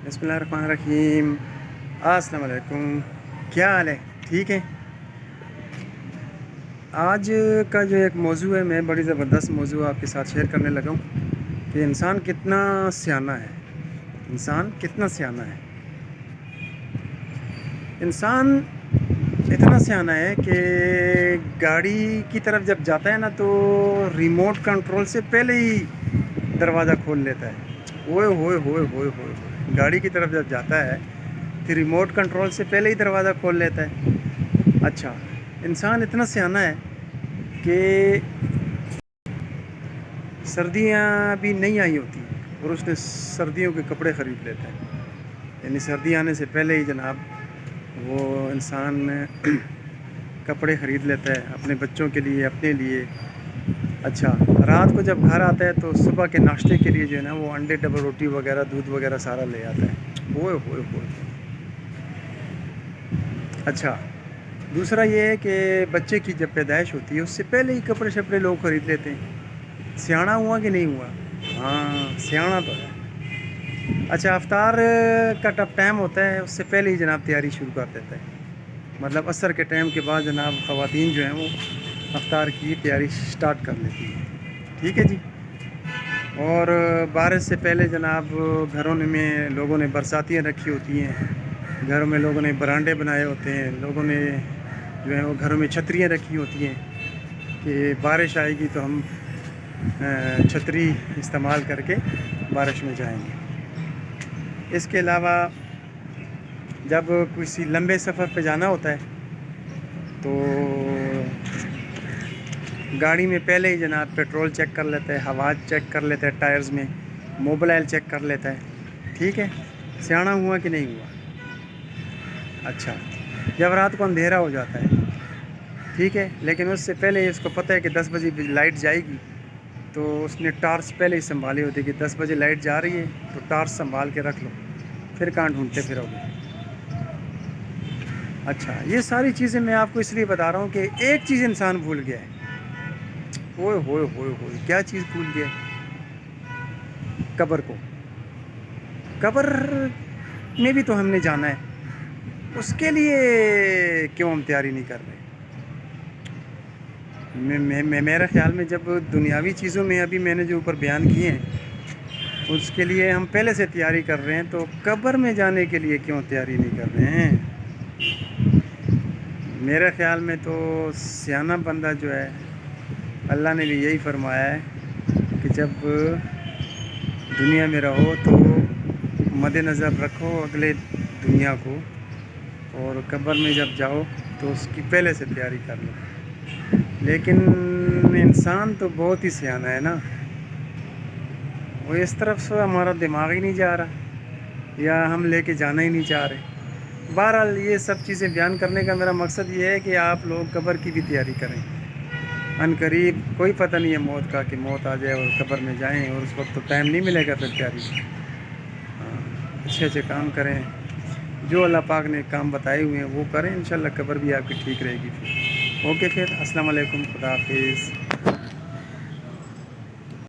بسم اللہ الرحمن الرحیم۔ السلام علیکم، کیا حال ہے؟ ٹھیک ہے۔ آج کا جو ایک موضوع ہے، میں بڑی زبردست موضوع آپ کے ساتھ شیئر کرنے لگا ہوں کہ انسان کتنا سیانہ ہے۔ انسان کتنا سیانہ ہے۔ انسان اتنا سیانہ ہے کہ گاڑی کی طرف جب جاتا ہے نا تو ریموٹ کنٹرول سے پہلے ہی دروازہ کھول لیتا ہے۔ اوئے ہوئے ہوئے ہوئے ہوئے ہوئے، گاڑی کی طرف جب جاتا ہے تو ریموٹ کنٹرول سے پہلے ہی دروازہ کھول لیتا ہے۔ اچھا، انسان اتنا سیانہ ہے کہ سردیاں بھی نہیں آئی ہوتی اور اس نے سردیوں کے کپڑے خرید لیتا ہے، یعنی سردی آنے سے پہلے ہی جناب وہ انسان کپڑے خرید لیتا ہے اپنے بچوں کے لیے، اپنے لیے۔ اچھا، رات کو جب گھر آتا ہے تو صبح کے ناشتے کے لیے جو ہے نا وہ انڈے ڈبل روٹی وغیرہ، دودھ وغیرہ سارا لے آتا ہے۔ اوئے ہوئے ہوئے۔ اچھا، دوسرا یہ ہے کہ بچے کی جب پیدائش ہوتی ہے اس سے پہلے ہی کپڑے شپڑے لوگ خرید لیتے ہیں۔ سیاڑا ہوا کہ نہیں ہوا؟ ہاں، سیاڑا تو ہے۔ اچھا، افطار کا جب ٹائم ہوتا ہے اس سے پہلے ہی جناب تیاری شروع کر دیتا ہے، مطلب عصر کے ٹائم کے بعد جناب خواتین جو ہیں وہ افطار کی تیاری سٹارٹ کر لیتی ہیں۔ ٹھیک ہے جی۔ اور بارش سے پہلے جناب گھروں میں لوگوں نے برساتیاں رکھی ہوتی ہیں، گھروں میں لوگوں نے برانڈے بنائے ہوتے ہیں، لوگوں نے جو ہے وہ گھروں میں چھتریاں رکھی ہوتی ہیں کہ بارش آئے گی تو ہم چھتری استعمال کر کے بارش میں جائیں گے۔ اس کے علاوہ جب کسی لمبے سفر پہ جانا ہوتا ہے تو گاڑی میں پہلے ہی جناب پیٹرول چیک کر لیتا ہے، ہوا چیک کر لیتا ہے، ٹائرز میں موبائل چیک کر لیتا ہے۔ ٹھیک ہے، سیاڑا ہوا کہ نہیں ہوا؟ اچھا، جب رات کو اندھیرا ہو جاتا ہے، ٹھیک ہے، لیکن اس سے پہلے اس کو پتہ ہے کہ 10 بجے لائٹ جائے گی تو اس نے ٹارچ پہلے ہی سنبھالی ہوتی ہے کہ 10 بجے لائٹ جا رہی ہے تو ٹارچ سنبھال کے رکھ لو، پھر کہاں ڈھونڈتے پھرو گے۔ اچھا، یہ ساری چیزیں میں آپ کو اس لیے بتا رہا ہوں کہ ایک چیز انسان بھول گیا ہے۔ اوئے ہوئے ہوئے ہوئے، کیا چیز بھول گیا؟ قبر کو۔ قبر میں بھی تو ہم نے جانا ہے، اس کے لیے کیوں ہم تیاری نہیں کر رہے؟ میرے خیال میں جب دنیاوی چیزوں میں ابھی میں نے جو اوپر بیان کیے ہیں اس کے لیے ہم پہلے سے تیاری کر رہے ہیں، تو قبر میں جانے کے لیے کیوں تیاری نہیں کر رہے ہیں؟ میرے خیال میں تو سیانہ بندہ جو ہے، اللہ نے بھی یہی فرمایا ہے کہ جب دنیا میں رہو تو مد نظر رکھو اگلے دنیا کو، اور قبر میں جب جاؤ تو اس کی پہلے سے تیاری کر لو۔ لیکن انسان تو بہت ہی سیانہ ہے نا، وہ اس طرف سے ہمارا دماغ ہی نہیں جا رہا، یا ہم لے کے جانا ہی نہیں چاہ رہے۔ بہرحال یہ سب چیزیں بیان کرنے کا میرا مقصد یہ ہے کہ آپ لوگ قبر کی بھی تیاری کریں۔ ان قریب کوئی پتہ نہیں ہے موت کا، کہ موت آ جائے اور قبر میں جائیں اور اس وقت تو ٹائم نہیں ملے گا پھر تیاری۔ اچھے اچھے کام کریں، جو اللہ پاک نے کام بتائے ہوئے ہیں وہ کریں، انشاءاللہ قبر بھی آپ کی ٹھیک رہے گی۔ پھر اوکے، پھر السلام علیکم، خدا حافظ۔